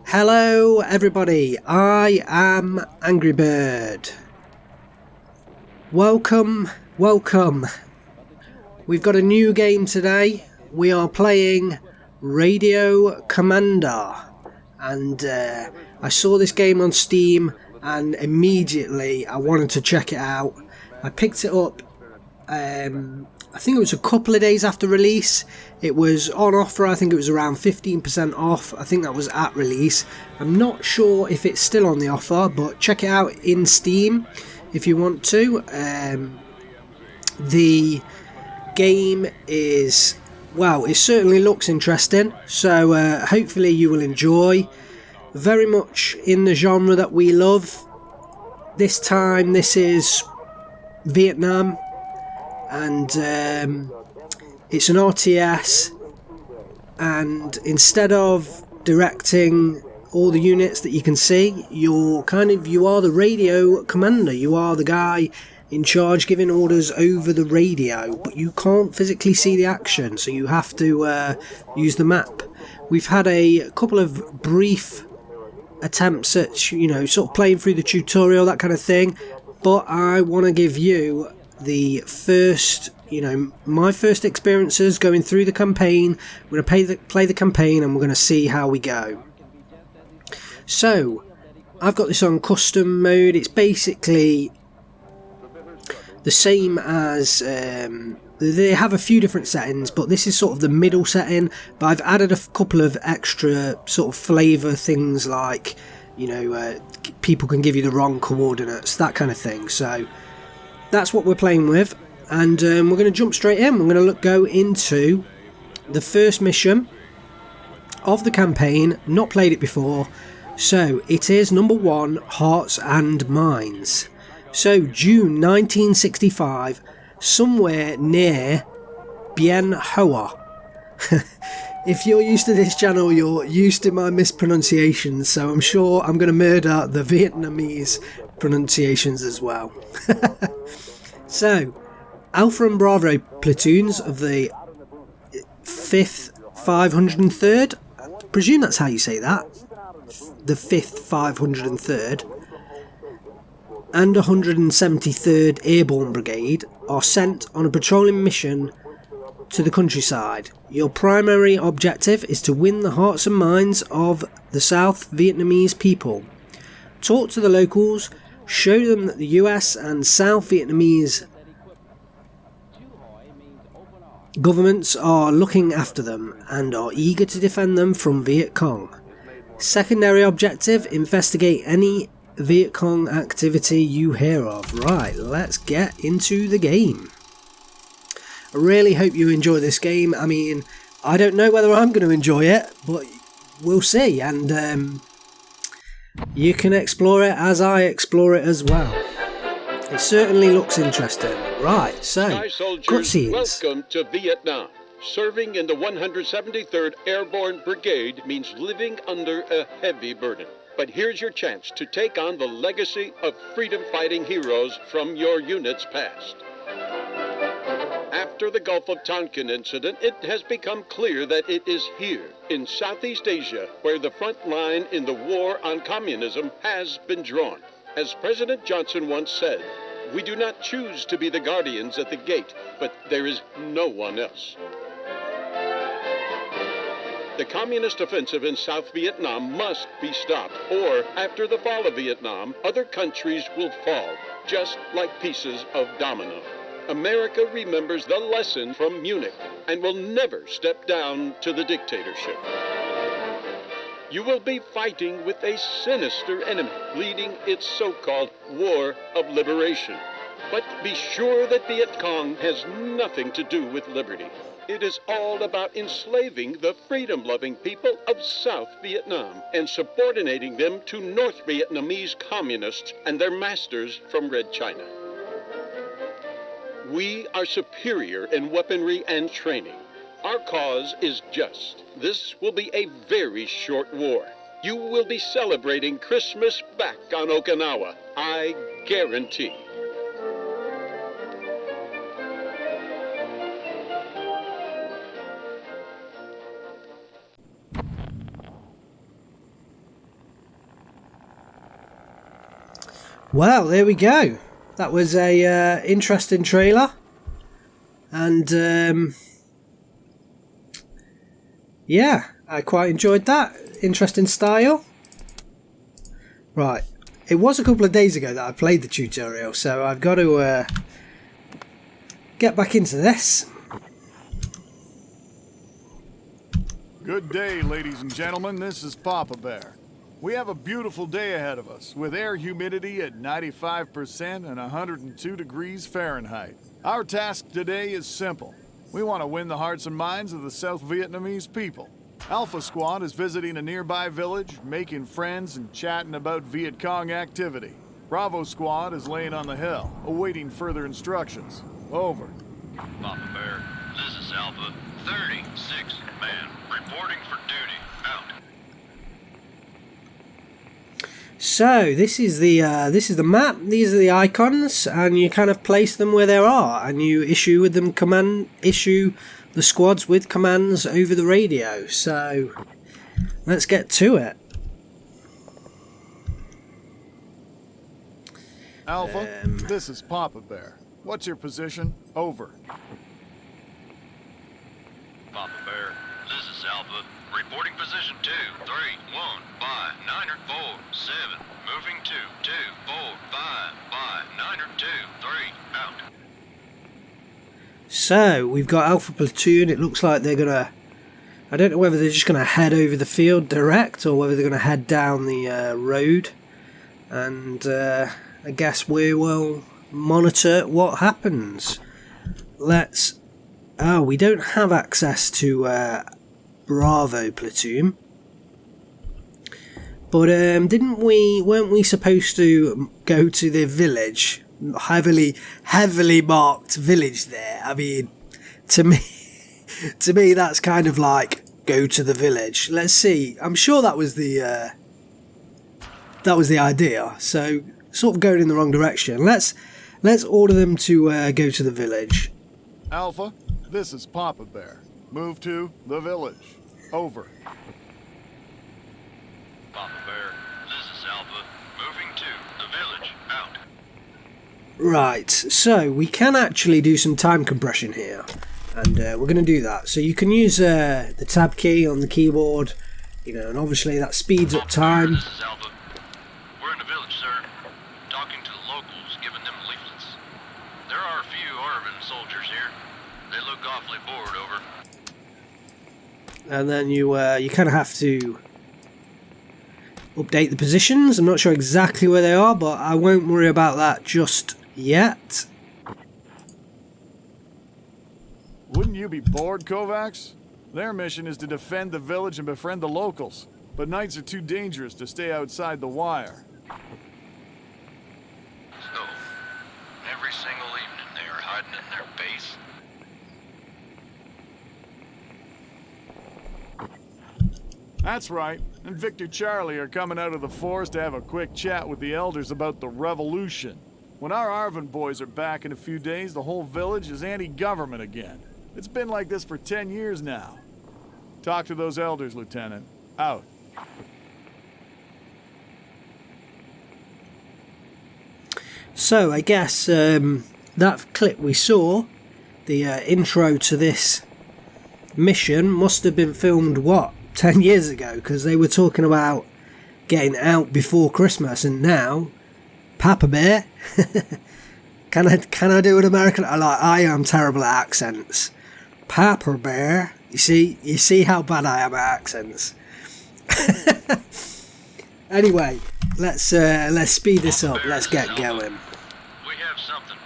Hello everybody, I am AngryBird. Welcome. We've got a new game today. We are playing Radio Commander. And I saw this game on Steam and immediately I wanted to check it out. I picked it up, I think it was a couple of days after release. It was on offer, I think it was around 15% off. I think that was at release. I'm not sure if it's still on the offer, but check it out in Steam if you want to. The game is, well, it certainly looks interesting, so hopefully you will enjoy. Very much in the genre that we love. This time this is Vietnam, and it's an RTS, and instead of directing all the units that you can see, you are the radio commander. You are the guy in charge giving orders over the radio, but you can't physically see the action, so you have to use the map. We've had a couple of brief attempts at, sort of playing through the tutorial, that kind of thing, but I want to give you the first, my first experiences going through the campaign. We're going to play the campaign and we're going to see how we go. So, I've got this on custom mode. It's basically the same as, they have a few different settings, but this is sort of the middle setting, but I've added a couple of extra sort of flavour things like, people can give you the wrong coordinates, that kind of thing. So, that's what we're playing with, and we're going to jump straight in. We're going to go into the first mission of the campaign. Not played it before, so it is number 1, Hearts and Minds. So June 1965, somewhere near Bien Hoa. If you're used to this channel, you're used to my mispronunciations, so I'm sure I'm going to murder the Vietnamese pronunciations as well. So, Alpha and Bravo platoons of the 5th 503rd, I presume that's how you say that, the 5th 503rd, and 173rd Airborne Brigade are sent on a patrolling mission to the countryside. Your primary objective is to win the hearts and minds of the South Vietnamese people. Talk to the locals, show them that the US and South Vietnamese governments are looking after them and are eager to defend them from Viet Cong. Secondary objective, investigate any Viet Cong activity you hear of. Right, let's get into the game. I really hope you enjoy this game. I mean, I don't know whether I'm going to enjoy it, but we'll see, and you can explore it as I explore it as well. It certainly looks interesting. Right, so, Sky soldiers, cutscenes. welcome to Vietnam. Serving in the 173rd Airborne Brigade means living under a heavy burden. But here's your chance to take on the legacy of freedom-fighting heroes from your unit's past. After the Gulf of Tonkin incident, it has become clear that it is here, in Southeast Asia, where the front line in the war on communism has been drawn. As President Johnson once said, "We do not choose to be the guardians at the gate, but there is no one else." The communist offensive in South Vietnam must be stopped, or after the fall of Vietnam, other countries will fall, just like pieces of domino. America remembers the lesson from Munich and will never step down to the dictatorship. You will be fighting with a sinister enemy, leading its so-called war of liberation. But be sure that Viet Cong has nothing to do with liberty. It is all about enslaving the freedom-loving people of South Vietnam and subordinating them to North Vietnamese communists and their masters from Red China. We are superior in weaponry and training. Our cause is just. This will be a very short war. You will be celebrating Christmas back on Okinawa, I guarantee. Well, there we go. That was a interesting trailer. And yeah, I quite enjoyed that. Interesting style. Right. It was a couple of days ago that I played the tutorial, so I've got to get back into this. Good day, ladies and gentlemen. This is Papa Bear. We have a beautiful day ahead of us, with air humidity at 95% and 102 degrees Fahrenheit. Our task today is simple. We want to win the hearts and minds of the South Vietnamese people. Alpha Squad is visiting a nearby village, making friends and chatting about Viet Cong activity. Bravo Squad is laying on the hill, awaiting further instructions. Over. Papa Bear, this is Alpha 36 man, reporting for duty. Out. So this is the map. These are the icons, and you kind of place them where they are, and you issue the squads with commands over the radio. So let's get to it. Alpha, this is Papa Bear. What's your position? Over. Papa Bear, this is Alpha, reporting position 2, 3, 1, by 9 or 4, 7, moving 2, 2, 4, 5, by 9 or 2, 3, out. So we've got Alpha Platoon. It looks like they're gonna, I don't know whether they're just gonna head over the field direct or whether they're gonna head down the road, and I guess we will monitor what happens. We don't have access to Bravo Platoon, but weren't we supposed to go to the village? Heavily marked village there. I mean, to me that's kind of like go to the village. Let's see. I'm sure that was the idea. So sort of going in the wrong direction. Let's order them to go to the village. Alpha, this is Papa Bear. Move to the village. Over. Papa Bear, this is Alpha, moving to the village. Out. Right, so we can actually do some time compression here, and we're going to do that. So you can use the tab key on the keyboard, and obviously that speeds up time. This is Alpha. We're in the village, sir. Talking to the locals, giving them leaflets. There are a few Arvin soldiers here. They look awfully bored, over. And then you kind of have to update the positions. I'm not sure exactly where they are, but I won't worry about that just yet. Wouldn't you be bored, Kovacs? Their mission is to defend the village and befriend the locals, but nights are too dangerous to stay outside the wire. So, every single evening they are hiding in their base. That's right, and Victor Charlie are coming out of the forest to have a quick chat with the elders about the revolution. When our Arvin boys are back in a few days, the whole village is anti-government again. It's been like this for 10 years now. Talk to those elders, Lieutenant. Out. So I guess that clip we saw, the intro to this mission, must have been filmed, 10 years ago, because they were talking about getting out before Christmas, and now Papa Bear. Can I do an American? I am terrible at accents. Papa Bear. You see how bad I am at accents. Anyway, let's speed this up. Let's get going. We have something.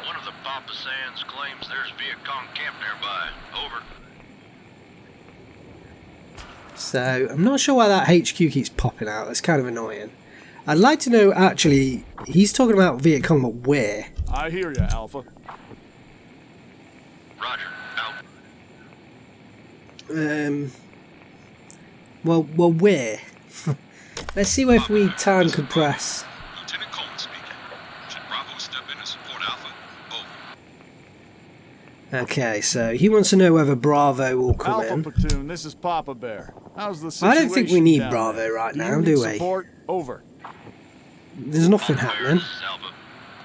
One of the Papa Sands claims there's Viet Cong camp nearby. Over. So I'm not sure why that HQ keeps popping out. That's kind of annoying. I'd like to know, actually, he's talking about Viet Cong, but where? I hear you, Alpha. Roger. Out. Well, where? Let's see if we time compress. Lieutenant Coleman speaking. Should Bravo step in and support Alpha? Over. Okay, so he wants to know whether Bravo will come Alpha in. Platoon, this is Papa Bear. How's the I situation don't think we need down Bravo there? right Do now, you do need we? support? Over. There's nothing Papa Bear, happening. this is Alpha.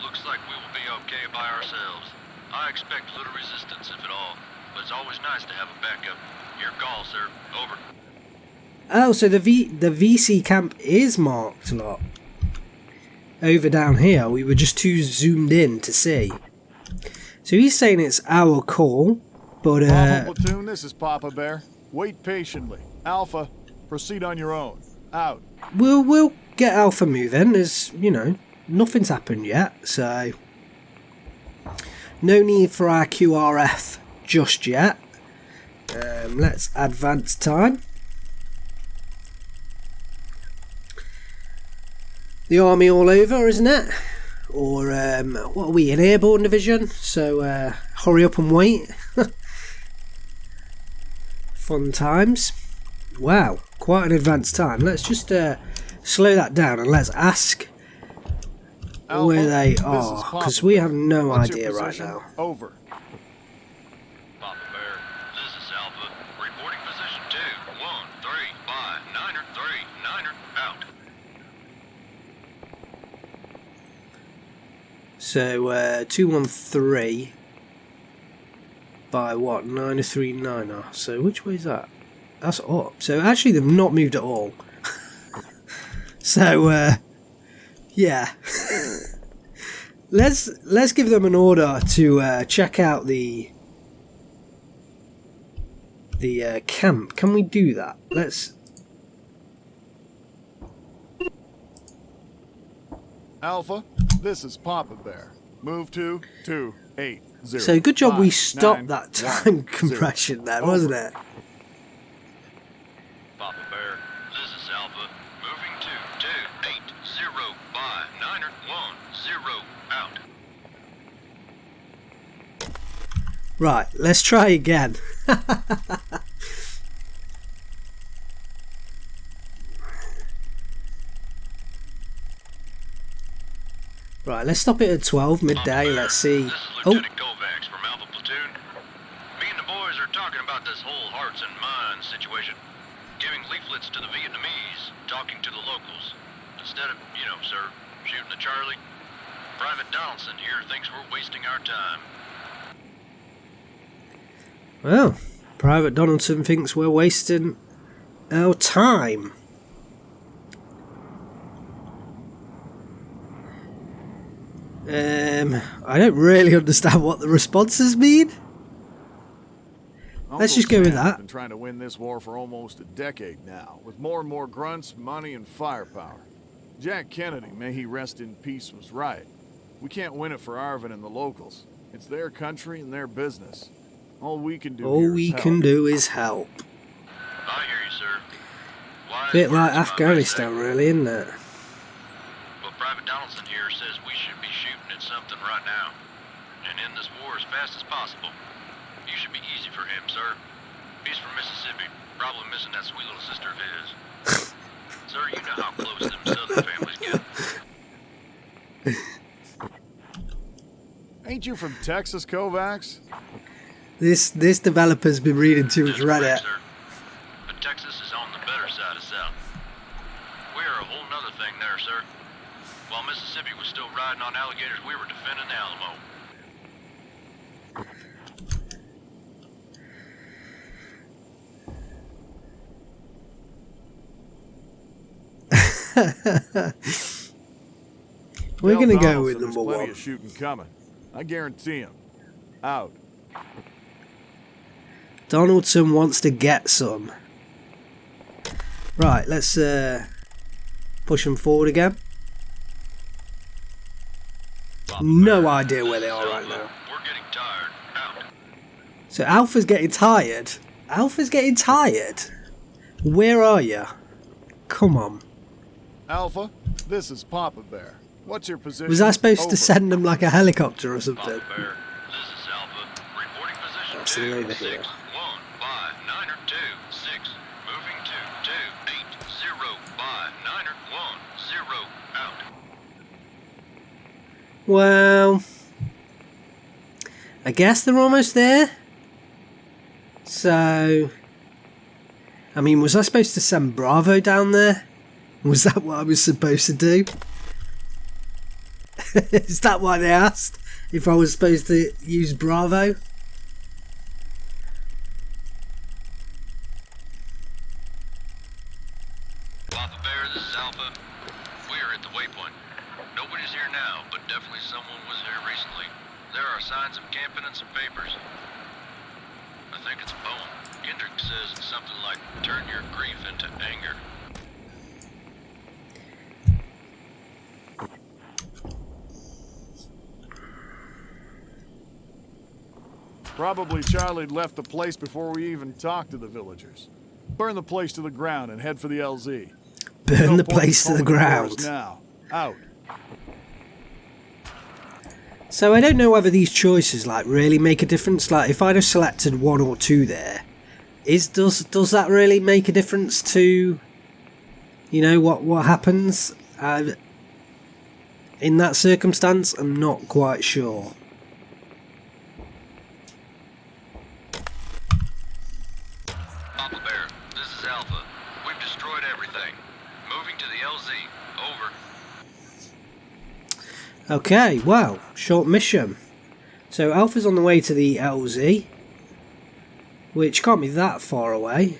Looks like we will be okay by ourselves. I expect little resistance, if at all, but it's always nice to have a backup. Your call, sir. Over. Oh, so the VC camp is marked, lot. Over down here, we were just too zoomed in to see. So he's saying it's our call, but Bravo platoon, this is Papa Bear. Wait patiently. Alpha, proceed on your own. Out. we'll get Alpha moving. There's, you know, nothing's happened yet, so no need for our QRF just yet. Let's advance time. The army all over, isn't it? Or what are we, an airborne division? So hurry up and wait. Fun times. Wow, quite an advanced time. Let's just slow that down and let's ask Alpha, where they this is are, Papa because we Bear. have no What's your idea right position? now. Over. Papa Bear, this is Alpha. Reporting position 2, 1, 3, 5, 9er, 3, 9er, out. So 213 by what? 939er. So which way is that? That's up. So actually they've not moved at all. So yeah. let's give them an order to check out the camp. Can we do that? Let's. Alpha, this is Papa Bear. Move to 280. So good job we stopped 5, that 9, time 1, compression 0. there, Over. wasn't it? Papa Bear, this is Alpha. Moving to 280 by 9er, 10, out. Right, let's try again. Right, let's stop it at 12 midday. Let's see. This is Oh, Lieutenant Kovacs from Alpha Platoon. Me and the boys are talking about this whole hearts and minds situation. Giving leaflets to the Vietnamese, talking to the locals. Instead of, you know, sir, shooting the Charlie. Private Donaldson here thinks we're wasting our time. well, Private Donaldson thinks we're wasting our time. I don't really understand what the responses mean. Let's just go with Sam's that. Been trying to win this war for almost a decade now, with more and more grunts, money, and firepower. Jack Kennedy, may he rest in peace, was right. We can't win it for Arvin and the locals. It's their country and their business. All we can do All here we is can help. do is help. I hear you, sir. Wise Bit like words, my Afghanistan, best really, isn't it? But Private Donaldson here says we should be shooting at something right now. And end this war as fast as possible. You should be easy for him, sir. He's from Mississippi, probably missing that sweet little sister of his. Sir, you know how close them southern families get. Ain't you from Texas, Kovacs? This developer's been reading too much That's correct, Reddit. sir. But Texas is on the better side of South. We are a whole nother thing there, sir. While Mississippi was still riding on alligators, we were defending the Alamo. We're Tell gonna go Donaldson with there's number plenty one. of shooting coming. I guarantee him. Out. Donaldson wants to get some. Right, let's push them forward again. No idea where they are right now. We're getting tired. Out. So Alpha's getting tired. Alpha's getting tired. Where are you? Come on. Alpha, this is Papa Bear. What's your position? Was I supposed Over. to send them like a helicopter or something? Papa Bear, this is Alpha. Reporting position That's the over 2, here. 6, 1, 5, 9er, 2, 6. Moving to 280 by 9er, 10, out. Well, I guess they're almost there. So, I mean, was I supposed to send Bravo down there? Was that what I was supposed to do? Is that why they asked if I was supposed to use Bravo? Papa Bear, this is Alpha. We are at the waypoint. Nobody's here now, but definitely someone was here recently. There are signs of camping and some papers. I think it's a poem. Kendrick says it's something like, turn your grief into anger. Probably Charlie left the place before we even talked to the villagers. Burn the place to the ground and head for the LZ. Burn the place to the ground. Now. Out. So I don't know whether these choices like really make a difference. Like if I'd have selected 1 or 2 there, does that really make a difference to, you know, what happens in that circumstance? I'm not quite sure. Papa Bear, this is Alpha. We've destroyed everything. Moving to the LZ. Over. Okay, well, short mission. So Alpha's on the way to the LZ, which can't be that far away.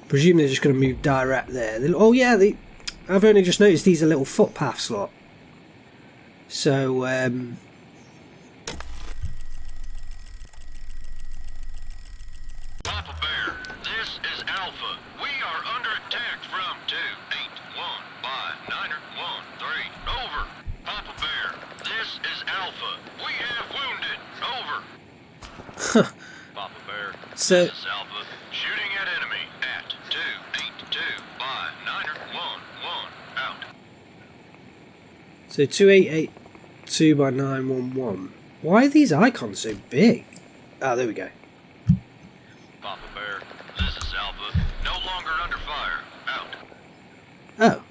Presume they're just going to move direct there. Oh yeah, I've only just noticed these are little footpaths, lot. So, Papa Bear, this is Alpha. We are under attack from 281 by 913. Over. Papa Bear, this is Alpha. We have wounded. Over. Papa Bear, So- this is Alpha. Shooting at enemy at 282 by 911. Out. so 2882 by 911. Why are these icons so big? Ah, there we go. Papa Bear, this is Alpha. No longer under fire. Out. Oh.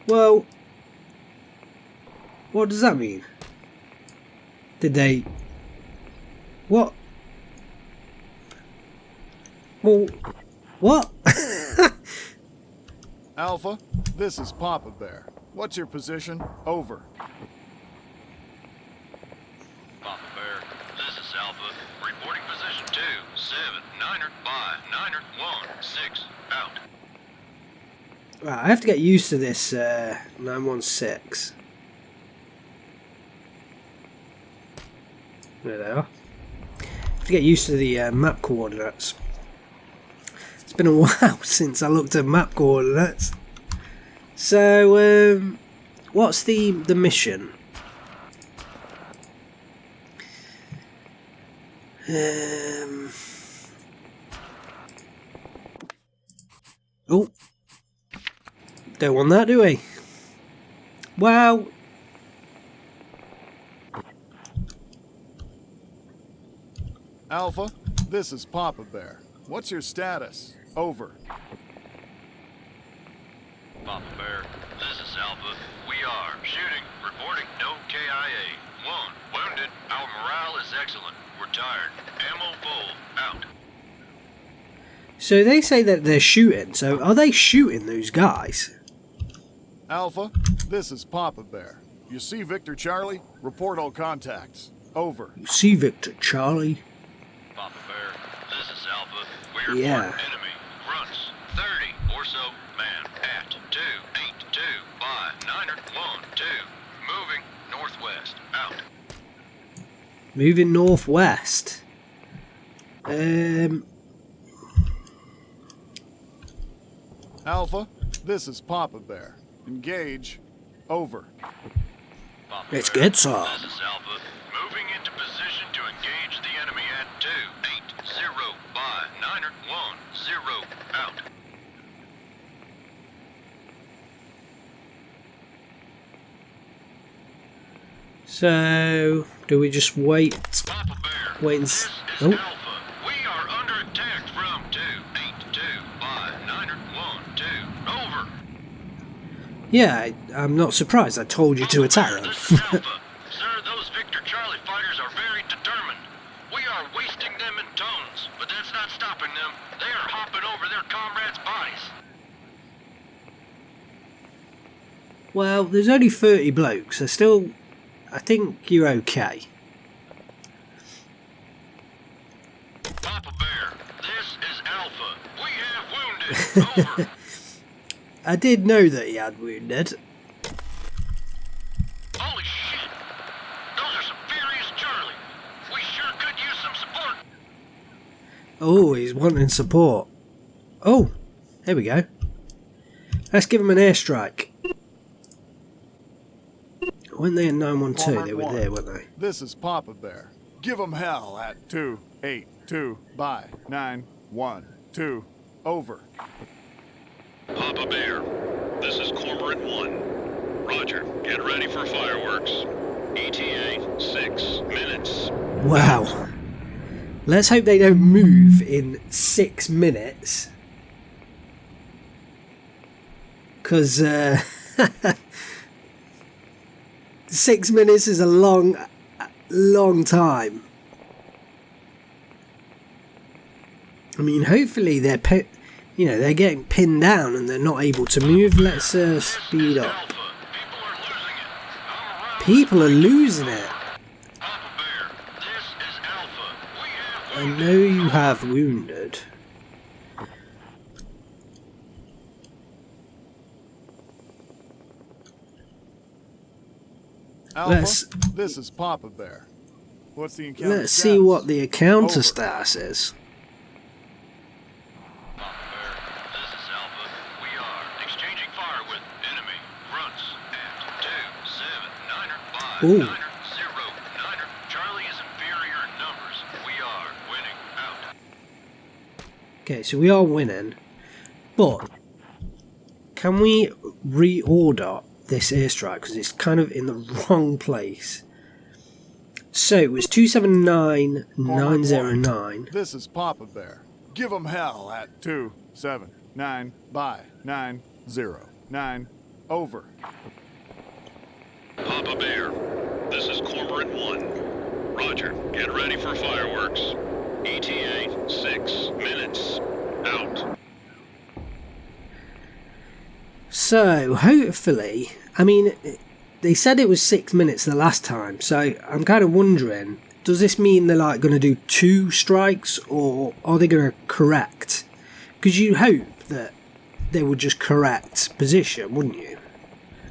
Well, what does that mean? Did they... What? Well, what? Alpha, this is Papa Bear. What's your position? Over. Papa Bear, this is Alpha. Reporting position 279er by 916. Out. Right, I have to get used to this 916. There they are. I have to get used to the map coordinates. It's been a while since I looked at map coordinates. So, what's the mission? Oh, don't want that, do we? Well, Alpha, this is Papa Bear. What's your status? Over. Papa Bear, this is Alpha. We are shooting. Reporting no KIA. 1. Wounded. Our morale is excellent. We're tired. Ammo full. Out. so they say that they're shooting. So are they shooting those guys? Alpha, this is Papa Bear. You see Victor Charlie? Report all contacts. Over. See Victor Charlie. Papa Bear, this is Alpha. We report Yeah. enemy fronts 30 or so man at 282 by 912. Moving northwest. Out. Moving northwest. Alpha, this is Papa Bear. Engage. Over. Papa Let's Bear, get some. This is Alpha. Moving into position to engage the enemy at 280 by 910. Out. So do we just wait? Papa Bear, Wait and this is oh. Alpha. We are under attack from 282 by 912. Over. Yeah, I'm not surprised. I told you to attack them. This is Alpha. Sir, those Victor Charlie fighters are very determined. We are wasting them in tons, but that's not stopping them. They are hopping over their comrades' bodies. Well, there's only 30 blokes, so still, I think you're okay. Papa Bear, this is Alpha. We have wounded. Over. I did know that he had wounded. Holy shit! Those are some furious Charlie. We sure could use some support. Oh, he's wanting support. Oh, there we go. Let's give him an airstrike. Weren't they in 912? They were there, weren't they? This is Papa Bear. Give 'em hell at 282 by 912. Over. Papa Bear, this is Cormorant 1. Roger, get ready for fireworks. ETA 6 minutes. Wow. Let's hope they don't move in 6 minutes. Because 6 minutes is a long time. I mean, hopefully they're getting pinned down and they're not able to move. Let's speed up. Alpha, people are losing it. I'm around. People are losing it. Papa Bear, this is Alpha. We have I wounded. know you have wounded. Alpha, Let's- this is Papa Bear. What's the encounter Let's see status? what the encounter Over. status is. Papa Bear, this is Alpha. We are exchanging fire with enemy grunts at 279er Ooh. 9er 09er. Charlie is inferior in numbers. We are winning out. Okay, so we are winning, but can we reorder this airstrike because it's kind of in the wrong place? So it was 279909. This is Papa Bear. Give 'em hell at 279 by 909. Over. Papa Bear, this is Cormorant 1. Roger, get ready for fireworks. ETA 6 minutes. Out. So hopefully, I mean, they said it was 6 minutes the last time, so I'm kind of wondering, does this mean they're like going to do 2 strikes, or are they going to correct? Because you hope that they would just correct position, wouldn't you?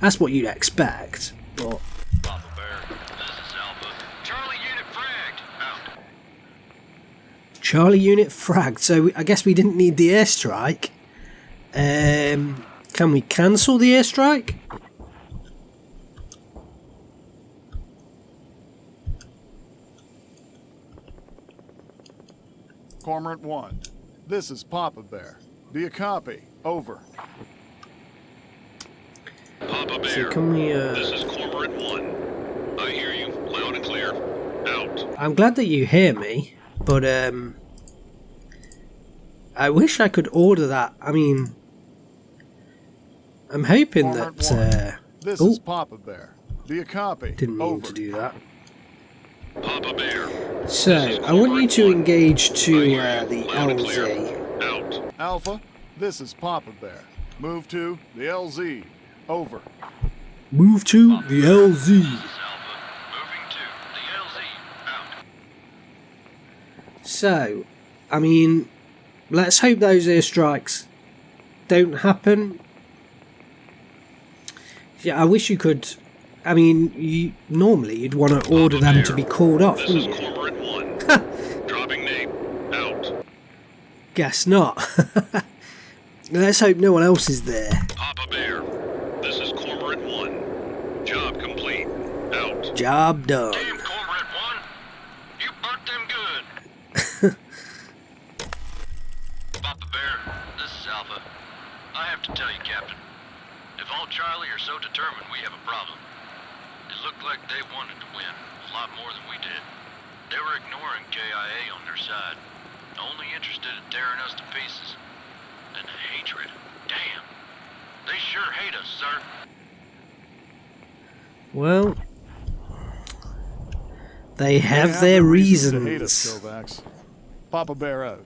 That's what you'd expect, but Papa Bear, this is Alpha. Charlie unit fragged. Out. Charlie unit fragged, so I guess we didn't need the airstrike. Can we cancel the airstrike? Cormorant 1. This is Papa Bear. Do you copy? Over. Papa Bear, So can we, this is Cormorant 1. I hear you, loud and clear. Out. I'm glad that you hear me, but I wish I could order that. I mean, I'm hoping Cormorant that 1. This oh. is Papa Bear. Do you copy? didn't mean Over. to do that. Papa Bear, So I want you to engage to the loud and LZ. clear. Out. Alpha, this is Papa Bear. Move to the LZ. Over. Move to the LZ. This is Alpha. Moving to the LZ. Out. So, I mean, let's hope those airstrikes don't happen. Yeah, I wish you could. I mean, normally you'd want to order them to be called off, This is wouldn't you? Cormorant 1. Dropping name. Out. Guess not. Let's hope no one else is there. Papa Bear, this is Cormorant 1. Job complete. Out. Job done. Damn, Cormorant 1. You burnt them good. Papa Bear, this is Alpha. I have to tell you, Captain. If all Charlie are so determined, we have a problem. It looked like they wanted to win a lot more than we did. They were ignoring KIA on their side, only interested in tearing us to pieces. And the hatred. Damn. They sure hate us, sir. Well, they have They their no reasons to hate us, reasons. Kovacs. Papa Bear out.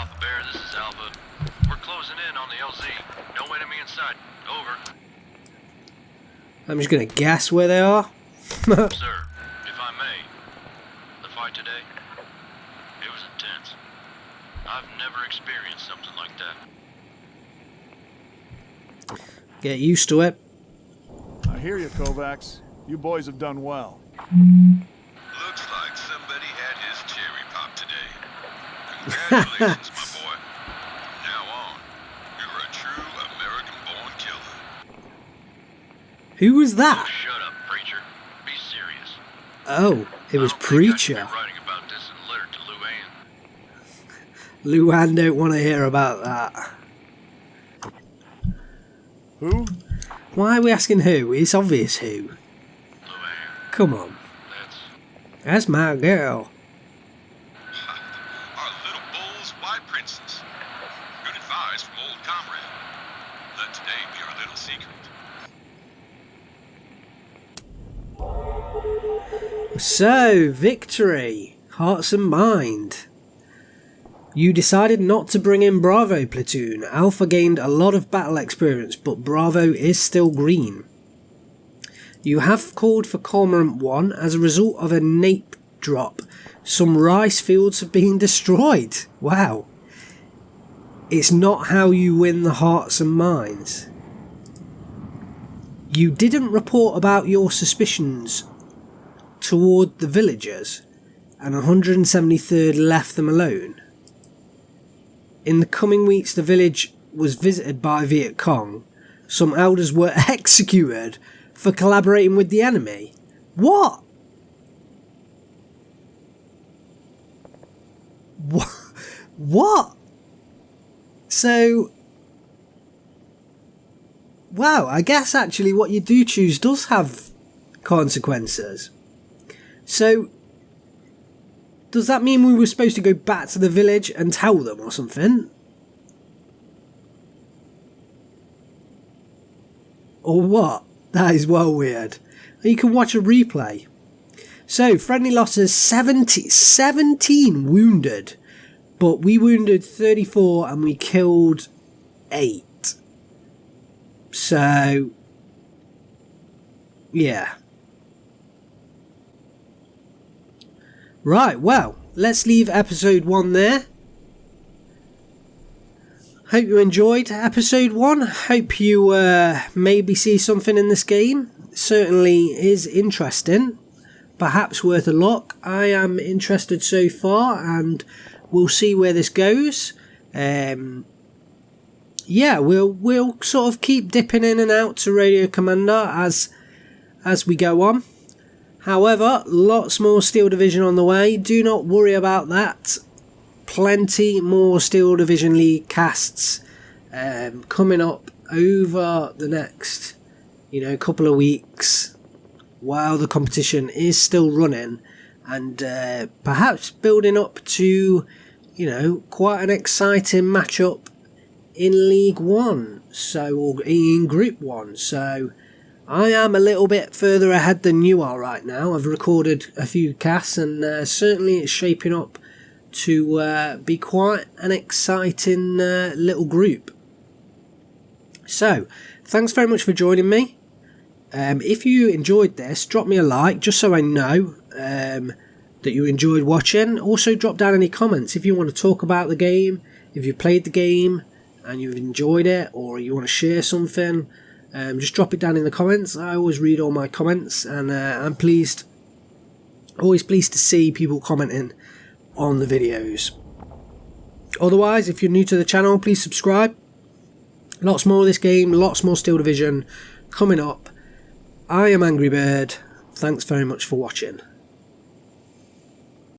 Papa Bear, this is Alpha. We're closing in on the LZ. No enemy in sight. Over. I'm just going to guess where they are. Sir, if I may, the fight today, it was intense. I've never experienced something like that. Get used to it. I hear you, Kovacs. You boys have done well. Looks like somebody had his cherry pop today. Congratulations, my boy. From now on, you're a true American-born killer. Who was that? Shut up, preacher. Be serious. Oh, it was I don't think I Preacher. should be writing about this in a letter to Luann. Luann don't want to hear about that. Who? Why are we asking who? It's obvious who. Luann, Come on. that's That's my girl. our little bull's white princess. Good advice from old comrade. Let today be our little secret. So, victory. Hearts and mind. You decided not to bring in Bravo platoon. Alpha gained a lot of battle experience, but Bravo is still green. You have called for Cormorant 1 as a result of a nape drop. Some rice fields have been destroyed. Wow. It's not how you win the hearts and minds. You didn't report about your suspicions toward the villagers, and 173rd left them alone. In the coming weeks, the village was visited by Viet Cong. Some elders were executed for collaborating with the enemy. What? What? So, wow, I guess actually what you do choose does have consequences. So, does that mean we were supposed to go back to the village and tell them or something? Or what? That is well weird. You can watch a replay. So, friendly losses 17 wounded. But we wounded 34 and we killed 8. So, yeah. Right, well, let's leave episode 1 there. Hope you enjoyed episode 1. Hope you maybe see something in this game. Certainly is interesting. Perhaps worth a look. I am interested so far, and we'll see where this goes. Yeah, we'll sort of keep dipping in and out to Radio Commander as we go on. However, lots more Steel Division on the way. Do not worry about that. Plenty more Steel Division League casts coming up over the next, couple of weeks while the competition is still running, and perhaps building up to, quite an exciting matchup in League 1, or in Group 1. So I am a little bit further ahead than you are right now. I've recorded a few casts, and certainly it's shaping up to be quite an exciting little group. So, thanks very much for joining me. If you enjoyed this, drop me a like, just so I know that you enjoyed watching. Also, drop down any comments if you want to talk about the game, if you played the game and you've enjoyed it, or you want to share something. Just drop it down in the comments. I always read all my comments, and I'm always pleased to see people commenting on the videos. Otherwise, if you're new to the channel, please subscribe. Lots more of this game, lots more Steel Division coming up. I am AngryBird. Thanks very much for watching.